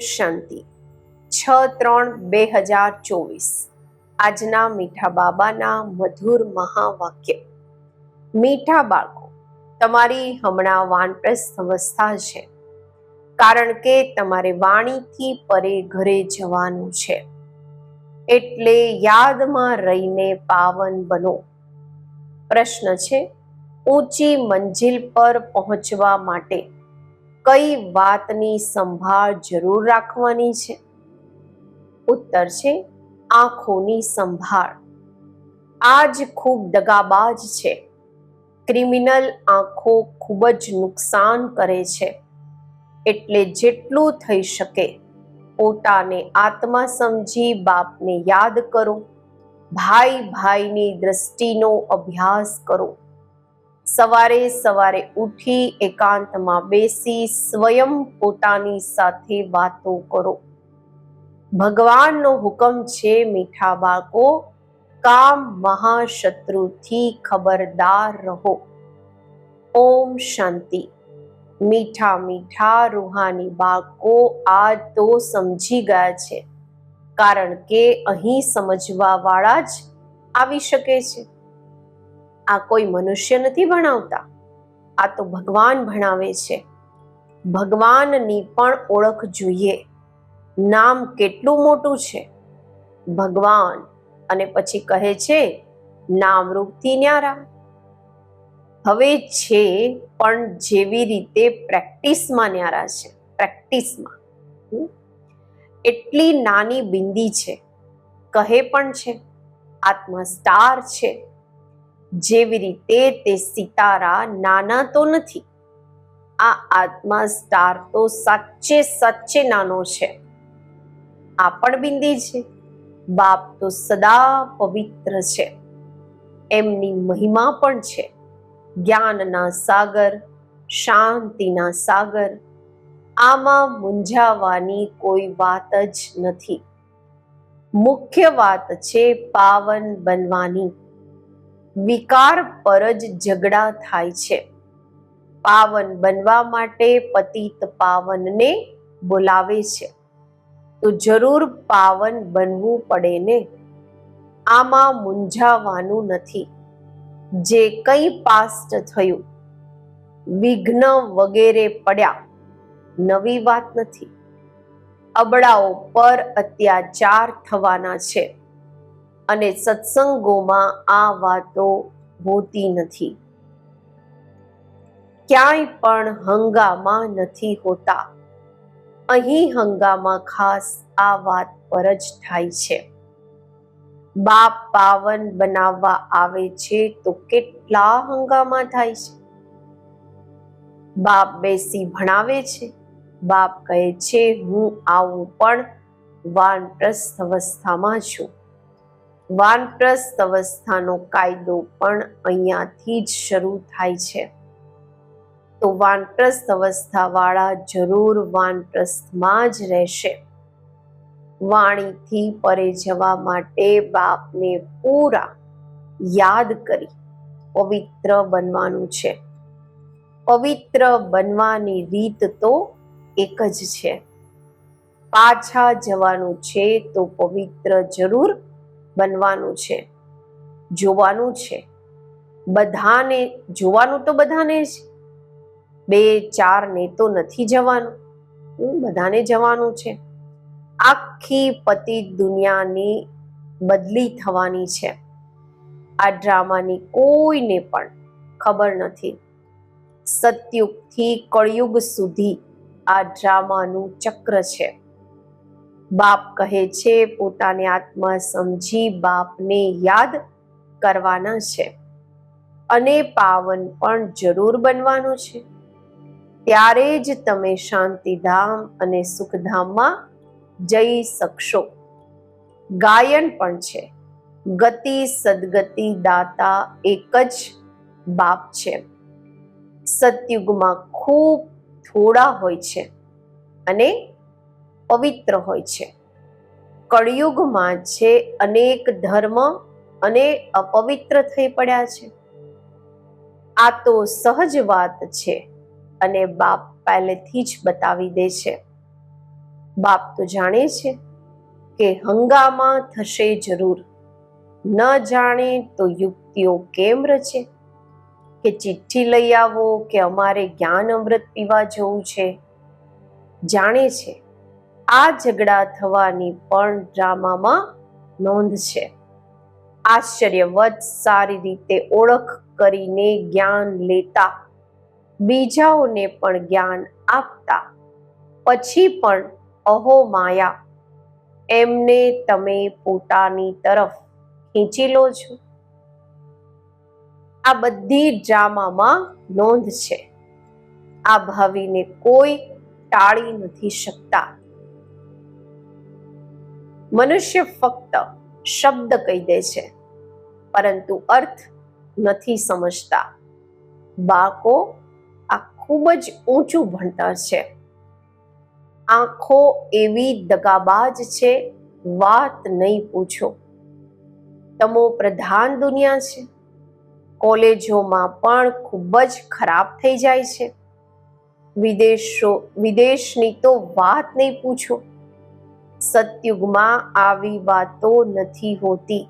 શાંતિ 6/3/2024 આજના મીઠા બાબાના મધુર મહાવાક્ય. મીઠા બાળકો, તમારી હમણાં વાનપ્રસ્થ અવસ્થા છે, કારણ કે તમારે વાણીથી પરે ઘરે જવાનું છે. એટલે યાદમાં રહીને પાવન બનો. પ્રશ્ન છે, ઊંચી મંજિલ પર પહોંચવા માટે કઈ વાતની સંભાળ જરૂર રાખવાની છે? ઉત્તર છે, આંખોની સંભાળ. આજ ખૂબ દગાબાજ છે. ક્રિમિનલ આંખો ખૂબ જ નુકસાન કરે છે. એટલે જેટલું થઈ શકે પોતાને આત્મા સમજી બાપને યાદ કરો. ભાઈ ભાઈની દ્રષ્ટિનો અભ્યાસ કરો. સવારે સવારે ઉઠી એકાંતમાં બેસી સ્વયં પોતાની સાથે વાતો કરો. ભગવાનનો હુકમ છે, મીઠા બાળકો, કામ મહાશત્રુથી ખબરદાર રહો. ઓમ શાંતિ. મીઠા મીઠા રૂહાની બાળકો આ તો સમજી ગયા છે, કારણ કે અહીં સમજવા વાળા જ આવી શકે છે. આ કોઈ મનુષ્ય નથી ભણાવતા, આ તો ભગવાન ભણાવે છે. ભગવાનની પણ ઓળખ જોઈએ. નામ કેટલું મોટું છે, ભગવાન, અને પછી કહે છે નામરૂપથી ન્યારા. હવે છે પણ જેવી રીતે પ્રેક્ટિસમાં ન્યારા છે. પ્રેક્ટિસમાં એટલી નાની બિંદી છે, કહે પણ છે આત્મા સ્ટાર છે. જેવી રીતે તે સિતારા નાના તો નથી, આ આત્મા સ્ટાર તો સાચે સાચે નાનો છે. આ પણ બિંદી છે. બાપ તો સદા પવિત્ર છે. એમની મહિમા પણ છે. જ્ઞાનના સાગર, શાંતિના સાગર. આમાં મૂંઝાવાની કોઈ વાત જ નથી. મુખ્ય વાત છે પાવન બનવાની. વિકાર પર જ ઝઘડા થાય છે. પાવન બનવા માટે પતિત પાવનને બોલાવે છે, તો જરૂર પાવન બનવું પડે ને. આમાં મૂંઝાવાનું નથી. જે કંઈ પાસ્ટ થયું, વિઘ્ન વગેરે પડ્યા, નવી વાત નથી. અબળાઓ પર અત્યાચાર થવાના છે, અને સત્સંગોમાં આ વાતો હોતી નથી. ક્યાંય પણ હંગામા નથી હોતા. અહીં હંગામા ખાસ આ વાત પર જ થાય છે. બાપ પાવન બનાવવા આવે છે તો કેટલા હંગામા થાય છે. બાપ બેસી ભણાવે છે. બાપ કહે છે હું આવું પણ વાનપ્રસ્થ અવસ્થામાં છું. વાનપ્રસ્થ અવસ્થાનો કાયદો પણ અહીંયાથી જ શરૂ થાય છે. તો વાનપ્રસ્થ અવસ્થા વાળા જરૂર વાનપ્રસ્થમાં જ રહેશે. વાણીથી પરે જવા માટે બાપને પૂરા યાદ કરી પવિત્ર બનવાનું છે. પવિત્ર બનવાની રીત તો એક જ છે. પાછા જવાનું છે તો પવિત્ર જરૂર બનવાનું છે. જોવાનું છે બધાને, જોવાનું તો બધાને જ, 2-4 ને તો નથી જવાનું, બધાને જવાનું છે. આખી પતિત દુનિયાની બદલી થવાની છે. આ ડ્રામાની કોઈને પણ ખબર નથી. સતયુગથી કળયુગ સુધી આ ડ્રામાનું ચક્ર છે. બાપ કહે છે પોતાને આત્મા સમજી બાપને યાદ કરવાના છે, અને પાવન પણ જરૂર બનવાનું છે. ત્યારે જ તમે શાંતિધામ અને સુખધામમાં જઈ શકશો. ગાયન પણ છે, ગતિ સદગતિ દાતા એક જ બાપ છે. સતયુગમાં ખૂબ થોડા હોય છે અને પવિત્ર હોય છે. કળયુગમાં છે અનેક ધર્મ અને અપવિત્ર થઈ પડ્યા છે. આ તો સહજ વાત છે, અને બાપ પહેલેથી જ બતાવી દે છે. બાપ તો જાણે છે કે હંગામા થશે જરૂર, ન જાણે તો યુક્તિઓ કેમ રચે કે ચિઠ્ઠી લઈ આવો કે અમારે જ્ઞાન અમૃત પીવા જવું છે. જાણે છે આ ઝઘડા થવાની પણ ડ્રામામાં નોંધ છે. આશ્ચર્યવત સારી રીતે ઓળખ કરીને જ્ઞાન લેતા, બીજાઓને પણ જ્ઞાન આપતા, પછી પણ અહો માયા એમને તમે પોતાની તરફ ખેંચી લો છો. આ બધી ડ્રામામાં નોંધ છે. આ ભાવિને કોઈ ટાળી નથી શકતા. મનુષ્ય ફક્ત શબ્દ કહી દે છે, પરંતુ અર્થ નથી સમજતા. બાળકો, આ ખૂબ જ ઊંચું ભણતર છે. આંખો એવી દગાબાજ છે, વાત નહીં પૂછો. તમો પ્રધાન દુનિયા છે. કોલેજોમાં પણ ખૂબ જ ખરાબ થઈ જાય છે. વિદેશની તો વાત નહીં પૂછો. સતયુગમાં આવી વાતો નથી હોતી.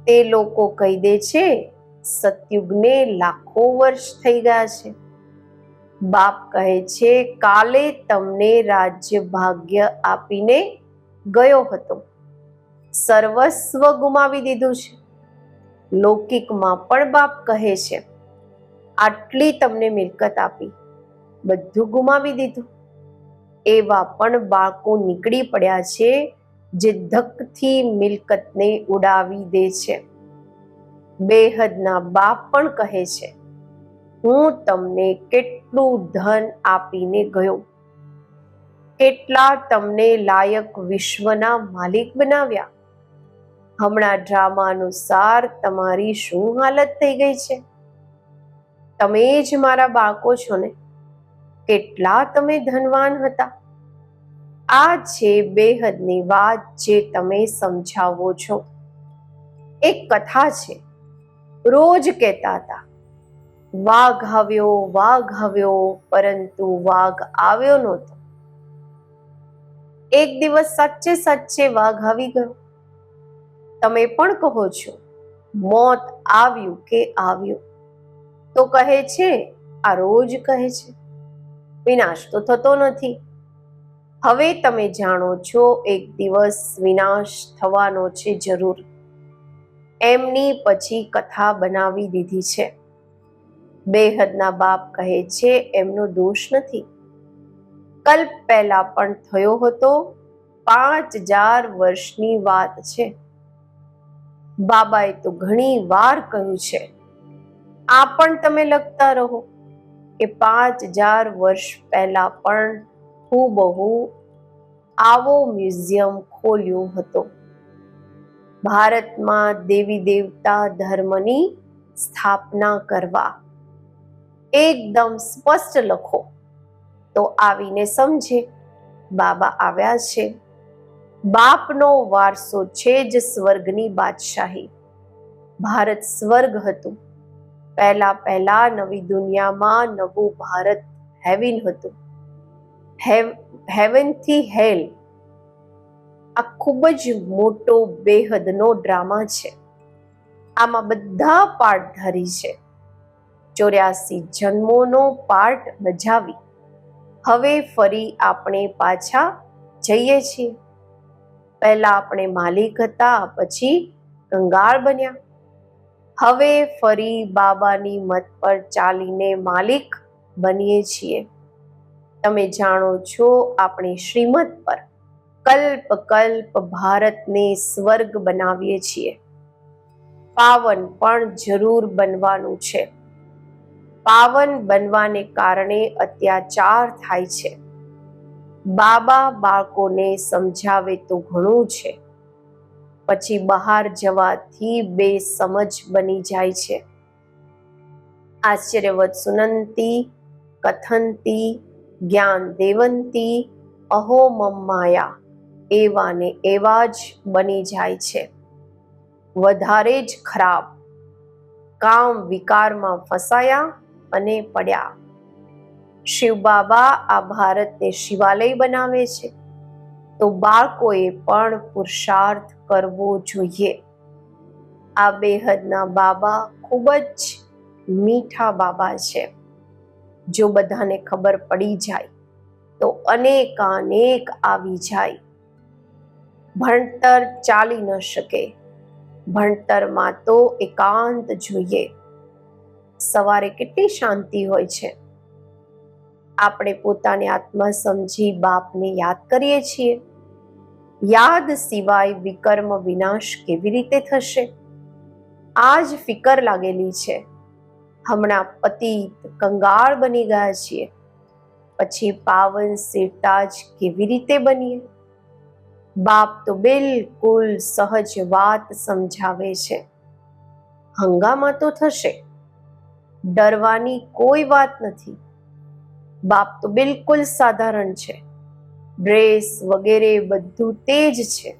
તે લોકો કહી દે છે સતયુગને લાખો વર્ષ થઈ ગયા છે. બાપ કહે છે કાલે તમને રાજ્ય ભાગ્ય આપીને ગયો હતો, સર્વસ્વ ગુમાવી દીધું છે. લૌકિકમાં પણ બાપ કહે છે આટલી તમને મિલકત આપી, બધું ગુમાવી દીધું. એવા પણ બાળકો નીકળી પડ્યા છે જે ધકથી મિલકતને ઉડાવી દે છે. બેહદના બાપ પણ કહે છે હું તમને કેટલું ધન આપીને ગયો, કેટલા તમને લાયક વિશ્વના માલિક બનાવ્યા. હમણાં ડ્રામા અનુસાર તમારી શું હાલત થઈ ગઈ છે? તમે જ મારા બાળકો છો ને? કેટલા તમે ધનવાન હતા. આ છે બેહદની વાત જે તમે સમજાવો છો. એક કથા છે, રોજ કહેતા હતા વાઘ આવ્યો, પરંતુ વાઘ આવ્યો નહોતો. એક દિવસ સાચે વાઘ આવી ગયો. તમે પણ કહો છો મોત આવ્યું કે આવ્યું, તો કહે છે આ રોજ કહે છે, વિનાશ તો થતો નથી. હવે તમે જાણો છો એક દિવસ વિનાશ થવાનો છે જરૂર. એમની પછી કથા બનાવી દીધી છે. બેહદના બાપ કહે છે એમનો દોષ નથી. કલ્પ પહેલા પણ થયો હતો, 5000 વર્ષની વાત છે. બાબાએ તો ઘણી વાર કહ્યું છે આ પણ તમે લખતા રહો કે 5000 વર્ષ પહેલા પણ હૂબહુ આવો મ્યુઝિયમ ખોલ્યો હતો. ભારતમાં દેવી દેવતા ધર્મની સ્થાપના કરવા. એકદમ સ્પષ્ટ લખો તો આવીને સમજે બાબા આવ્યા છે. બાપનો વારસો છે જ સ્વર્ગની બાદશાહી. ભારત સ્વર્ગ હતું. પહેલા નવી દુનિયામાં નવું ભારત હેવન હતું. હેવનથી હેલ. આ ખૂબ જ મોટો બેહદનો ડ્રામા છે. આમાં બધા પાર્ટધારી છે. 84 જન્મોનો પાર્ટ બજાવી હવે ફરી આપણે પાછા જઈએ છીએ. પહેલા આપણે માલિક હતા, પછી કંગાળ બન્યા. હવે ફરી બાબાની મત પર ચાલીને માલિક બનીએ છીએ. તમે જાણો છો આપણે શ્રીમત પર કલ્પ ભારતને સ્વર્ગ બનાવીએ છીએ. પાવન પણ જરૂર બનવાનું છે. પાવન બનવાને કારણે અત્યાચાર થાય છે. બાબા બાળકોને સમજાવે તો ઘણું છે, પછી બહાર જવાથી બેસમજ બની જાય છે. આશ્ચર્યવત સુનંતી કથંતી જ્ઞાન દેવંતી અહો મમ્માયા એવા ને એવા જ બની જાય છે. વધારે જ ખરાબ. કામ વિકારમાં ફસાયા અને પડ્યા. શિવ બાબા આ ભારતને શિવાલય બનાવે છે. તો બાળકોએ પણ પુરુષાર્થ કરવો જોઈએ. આ બેહદના બાબા ખૂબ જ મીઠા બાબા છે. જો બધાને ખબર પડી જાય તો અનેકાનેક આવી જાય. ભણતર ચાલી ન શકે. ભણતરમાં તો એકાંત જોઈએ. સવારે કેટલી શાંતિ હોય છે. આપણે પોતાની આત્મા સમજી બાપને યાદ કરીએ છીએ. યાદ સિવાય વિકર્મ વિનાશ કેવી રીતે થશે? આ જ ફિકર લાગેલી છે. હમણાં પતિત કંગાળ બની ગયા છીએ, પછી પાવન સિરતાજ કેવી રીતે બનીએ? બાપ તો બિલકુલ સહજ વાત સમજાવે છે. હંગામા તો થશે, ડરવાની કોઈ વાત નથી. બાપ તો બિલકુલ સાધારણ છે. ડ્રેસ વગેરે બધું તે જ છે.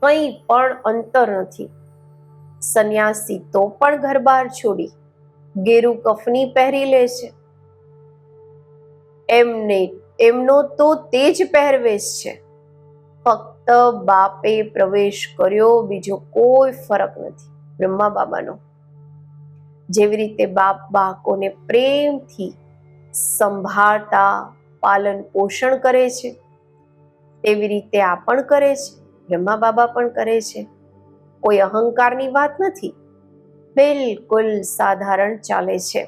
કંઈ પણ અંતર નથી. સંન્યાસી તો પણ ઘર બહાર છોડી ગેરું કફની પહેરી લે છે. એમનો તો તે જ પહેરવેશ છે. ફક્ત બાપે પ્રવેશ કર્યો, બીજો કોઈ ફરક નથી બ્રહ્મા બાબાનો. જેવી રીતે બાપ બાળકોને પ્રેમથી સંભાળતા પાલન પોષણ કરે છે, તેવી રીતે આ પણ કરે છે. બ્રહ્મા બાબા પણ કરે છે. કોઈ અહંકારની વાત નથી. બિલકુલ સાધારણ ચાલે છે.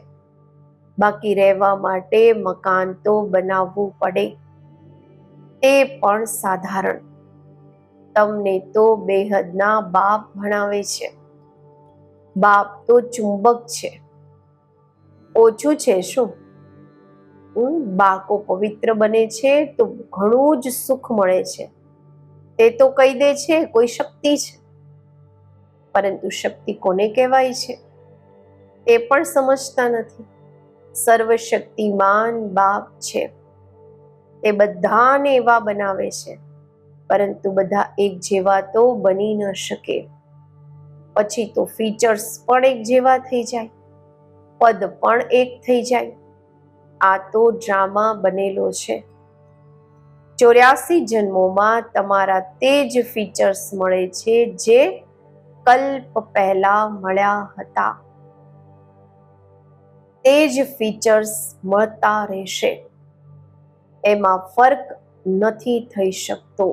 બાકી રહેવા માટે મકાન તો બનાવવું પડે, તે પણ સાધારણ. તમને તો બેહદના બાપ ભણાવે છે. બાપ તો ચુંબક છે. ઓછું છે શું? બાળકો પવિત્ર બને છે તો ઘણું જ સુખ મળે છે. તે તો કહી દે છે કોઈ શક્તિ છે, પરંતુ શક્તિ કોને કહેવાય છે તે પણ સમજતા નથી. સર્વશક્તિમાન બાપ છે. તે બધાને એવા બનાવે છે, પરંતુ બધા એક જેવા તો બની ન શકે. પછી તો ફીચર્સ પણ એક જેવા થઈ જાય, પદ પણ એક થઈ જાય. આ તો ડ્રામા બનેલો છે. 84 જન્મોમાં તમારા તે જ ફીચર્સ મળે છે જે કલ્પ પહેલા મળ્યા હતા. તે જ ફીચર્સ મળતા રહેશે. એમાં ફર્ક નથી થઈ શકતો.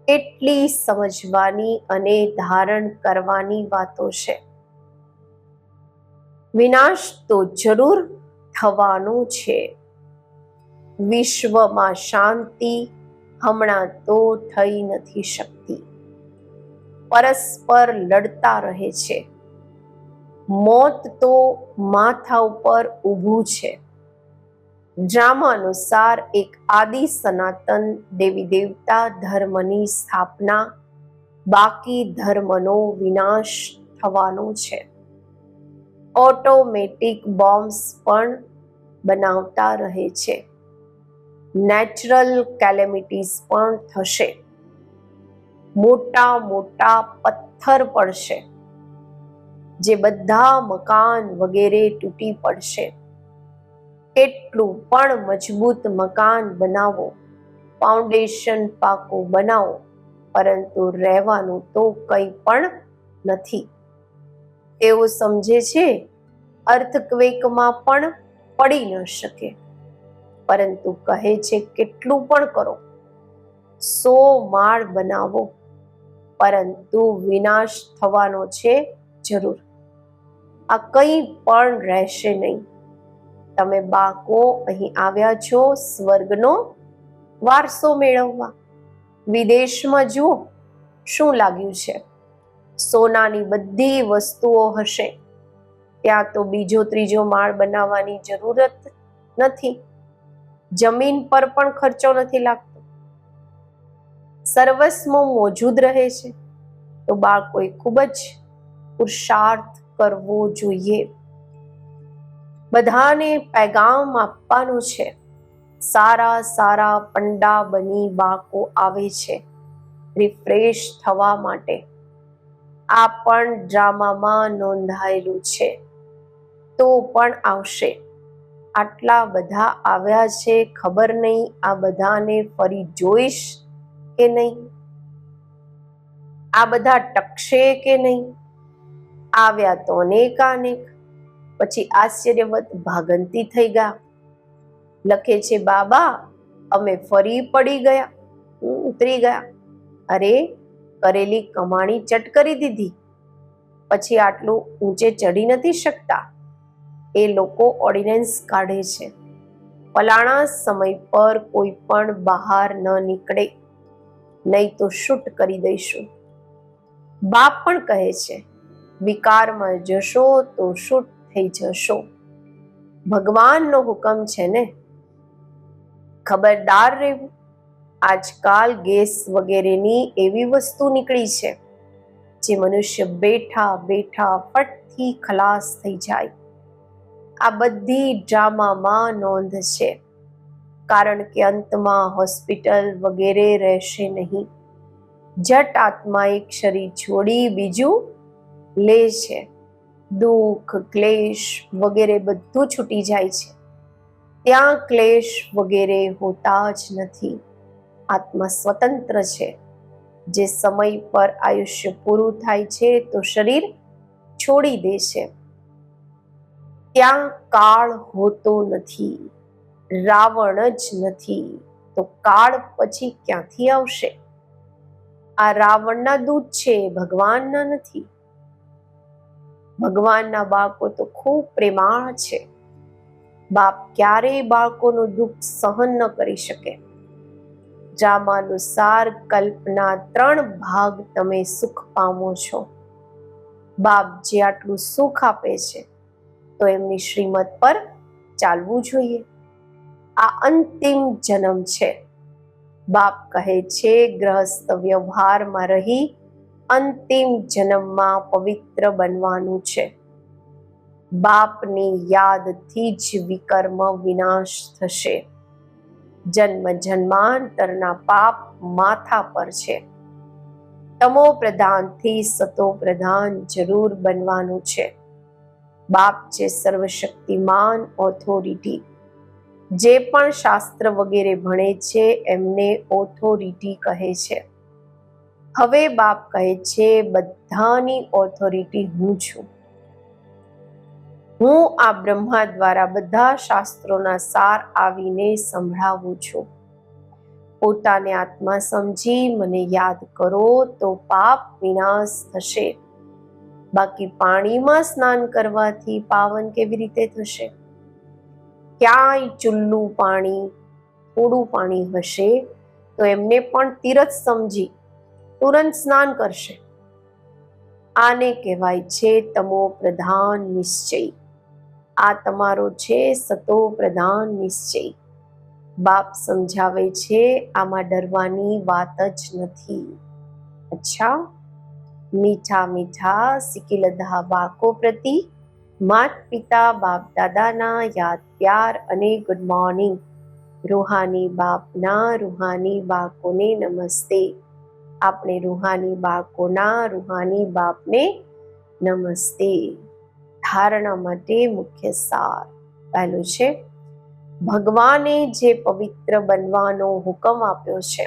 એટલી સમજવાની અને ધારણ કરવાની વાતો છે. વિનાશ તો જરૂર થવાનો છે. વિશ્વમાં શાંતિ હમણાં તો થઈ નથી શકતી. પરસ્પર લડતા રહે છે. મોત તો માથા ઉપર ઊભું છે. ડ્રામા અનુસાર એક આદિ સનાતન દેવી દેવતા ધર્મની સ્થાપના, બાકી ધર્મનો વિનાશ થવાનો છે. ઓટોમેટિક બોમ્બ્સ પણ બનાવતા રહે છે. નેચરલ કેલેમિટીઝ પણ થશે. મોટા મોટા પથ્થર પડશે, જે બધા મકાન વગેરે તૂટી પડશે. કેટલું પણ મજબૂત મકાન બનાવો, ફાઉન્ડેશન પાકું બનાવો, પરંતુ રહેવાનું તો કંઈ પણ નથી. તેઓ સમજે છે અર્થક્વેકમાં પણ પડી ન શકે, પરંતુ કહે છે કેટલું પણ કરો, 100 માળ બનાવો, પરંતુ વિનાશ થવાનો છે જરૂર. આ કંઈ પણ રહેશે નહીં. તમે બાળકો અહીં આવ્યા છો સ્વર્ગનો વારસો મેળવવા. વિદેશમાં જુઓ શું લાગ્યું છે. સોનાની બધી વસ્તુઓ હશે. ત્યાં તો બીજો ત્રીજો માળ બનાવવાની જરૂરત નથી. જમીન પર પણ ખર્ચો નથી લાગતો. સર્વસ્વ મોજૂદ રહે છે. તો બાળકોએ ખૂબ જ પુરુષાર્થ કરવો જોઈએ. બધાને પેગામ આપવાનું છે. સારા સારા પંડા બની બાળકો આવે છે રિફ્રેશ થવા માટે. આ પણ ડ્રામામાં નોંધાયેલું છે, તો પણ આવશે. આટલા બધા આવ્યા છે, ખબર નહીં આ બધાને ફરી જોઈશ કે નહીં, આ બધા ટકશે કે નહીં. આવ્યા તો અનેકાનેક, પછી આશ્ચર્યવત ભાગંતી થઈ ગયા. લખે છે બાબા અમે ફરી પડી ગયા, ઉતરી ગયા. અરે કરેલી કમાણી ચટ કરી દીધી, પછી આટલું ઊંચે ચડી નથી શકતા. એ લોકો ઓર્ડિનન્સ કાઢે છે, ફલાણા સમય પર કોઈ પણ બહાર ન નીકળે, નહીં તો શૂટ કરી દઈશું. બાપ પણ કહે છે વિકારમાં જશો તો શૂટ થઈ જશો. ભગવાનનો હુકમ છે ને, ખબરદાર રહેવું. આજકાલ ગેસ વગેરેની એવી વસ્તુ નીકળી છે જે મનુષ્ય બેઠા બેઠા ફટથી ખલાસ થઈ જાય. આ બધી ડ્રામામાં નોંધ છે, કારણ કે અંતમાં હોસ્પિટલ વગેરે રહેશે નહીં. જટ આત્મા એક શરીર છોડી બીજું લે છે. દુઃખ ક્લેશ વગેરે બધું છૂટી જાય છે. ત્યાં ક્લેશ વગેરે હોતા જ નથી. આત્મા સ્વતંત્ર છે. જે સમય પર આયુષ્ય પૂરું થાય છે તો શરીર છોડી દે છે. ત્યાં કાળ હોતો નથી, રાવણ જ નથી, તો કાળ પછી ક્યાંથી આવશે? આ રાવણના દૂત છે, ભગવાનના નથી. ભગવાનના બાળકો તો ખૂબ પ્રેમાળ છે. બાપ ક્યારેય બાળકોનું દુઃખ સહન ન કરી શકે. ડ્રામાનુસાર કલ્પના 3 ભાગ તમે સુખ પામો છો. બાપ જે આટલું સુખ આપે છે તો એમની શ્રીમત પર ચાલવું જોઈએ. આ અંતિમ જન્મ છે. બાપ કહે છે ગ્રહસ્થ વ્યવહારમાં રહી અંતિમ જન્મમાં પવિત્ર બનવાનું છે. બાપની યાદથી જ વિકર્મ વિનાશ થશે. જન્મ જન્માંતરના પાપ માથા પર છે. તમો પ્રધાનથી સતો પ્રધાન જરૂર બનવાનું છે. બાપ છે સર્વશક્તિમાન ઓથોરિટી. જે પણ શાસ્ત્ર વગેરે ભણે છે એમને ઓથોરિટી કહે છે. હવે બાપ કહે છે બધાની ઓથોરિટી હું છું. હું આ બ્રહ્મા દ્વારા બધા શાસ્ત્રોના સાર આવીને સંભળાવું છું. પોતાને આત્મા સમજી મને યાદ કરો તો પાપ વિનાશ થશે. બાકી પાણીમાં સ્નાન કરવાથી પાવન કેવી રીતે થશે? ક્યાંય ચુલ્લું પાણી, થોડું પાણી હશે તો એમને પણ તીરથ સમજી તુરંત સ્નાન કરશે. આને કહેવાય છે તમો પ્રધાન નિશ્ચય. આ તમારો છે સતો પ્રધાન નિશ્ચય. બાપ સમજાવે છે આમાં ડરવાની વાત જ નથી. અચ્છા, મીઠા મીઠા સિકિલધા બાળકો પ્રતિ માત પિતા બાપ દાદાના યાદ પ્યાર અને ગુડ મોર્નિંગ. રૂહાની બાપના રૂહાની બાળકોને નમસ્તે. આપણે રૂહાની બાળકોના રૂહાની બાપને નમસ્તે. ધારણા માટે મુખ્ય સાર. પહેલું છે ભગવાને જે પવિત્ર બનવાનો હુકમ આપ્યો છે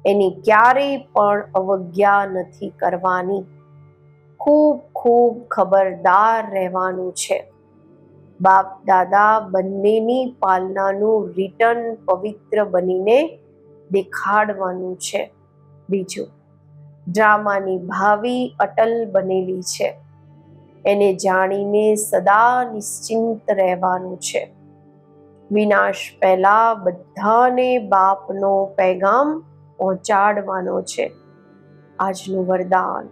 એની ક્યારેય પણ અવજ્ઞા નથી કરવાની. ખૂબ ખૂબ ખબરદાર રહેવાનું છે. બાપ દાદા બંનેની પાલનાનું રિટર્ન પવિત્ર બનીને દેખાડવાનું છે. બીજું, ડ્રામાની ભાવિ અટલ બનેલી છે. એને જાણીને સદા નિશ્ચિંત રહેવાનું છે. વિનાશ પહેલા બધાને બાપનો પૈગામ પહોંચાડવાનો છે. આજનું વરદાન.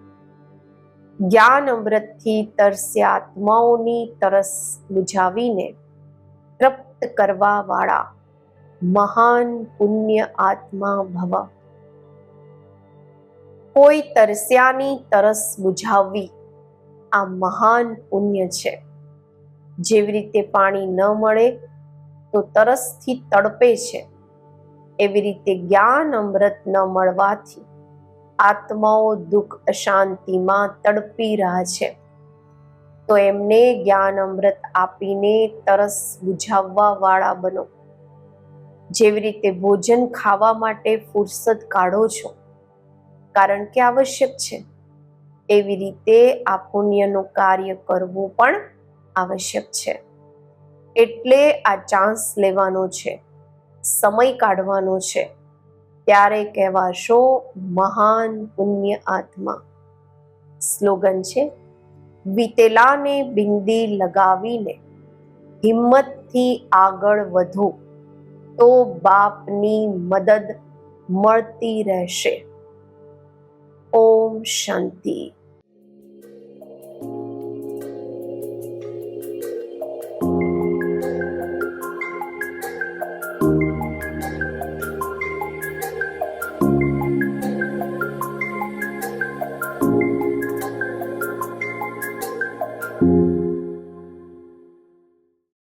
જ્ઞાન અમૃતથી તરસ્યા આત્માઓની તરસ બુઝાવીને તૃપ્ત કરવા વાળા મહાન પુણ્ય આત્મા ભવ. કોઈ તરસ્યાની તરસ બુઝાવવી આ મહાન પુણ્ય છે. જેવી રીતે પાણી ન મળે તો તરસથી તડપે છે, એવી રીતે જ્ઞાન અમૃત ન મળવાથી આત્માઓ દુઃખ અશાંતિમાં તડપી રહ્યા છે. તો એમને જ્ઞાન અમૃત આપીને તરસ બુઝાવવા વાળા બનો. જેવી રીતે ભોજન ખાવા માટે ફુરસદ કાઢો છો કારણ કે આવશ્યક છે, એવી રીતે આ પુણ્યનું કાર્ય કરવું પણ આવશ્યક છે. એટલે આ ચાન્સ લેવાનો છે, સમય કાઢવાનો છે, ત્યારે કહેવાશો મહાન પુણ્ય આત્મા. સ્લોગન છે, વિતેલાને બિંદી લગાવીને હિંમતથી આગળ વધો તો બાપની મદદ મળતી રહેશે. ઓમ શાંતિ.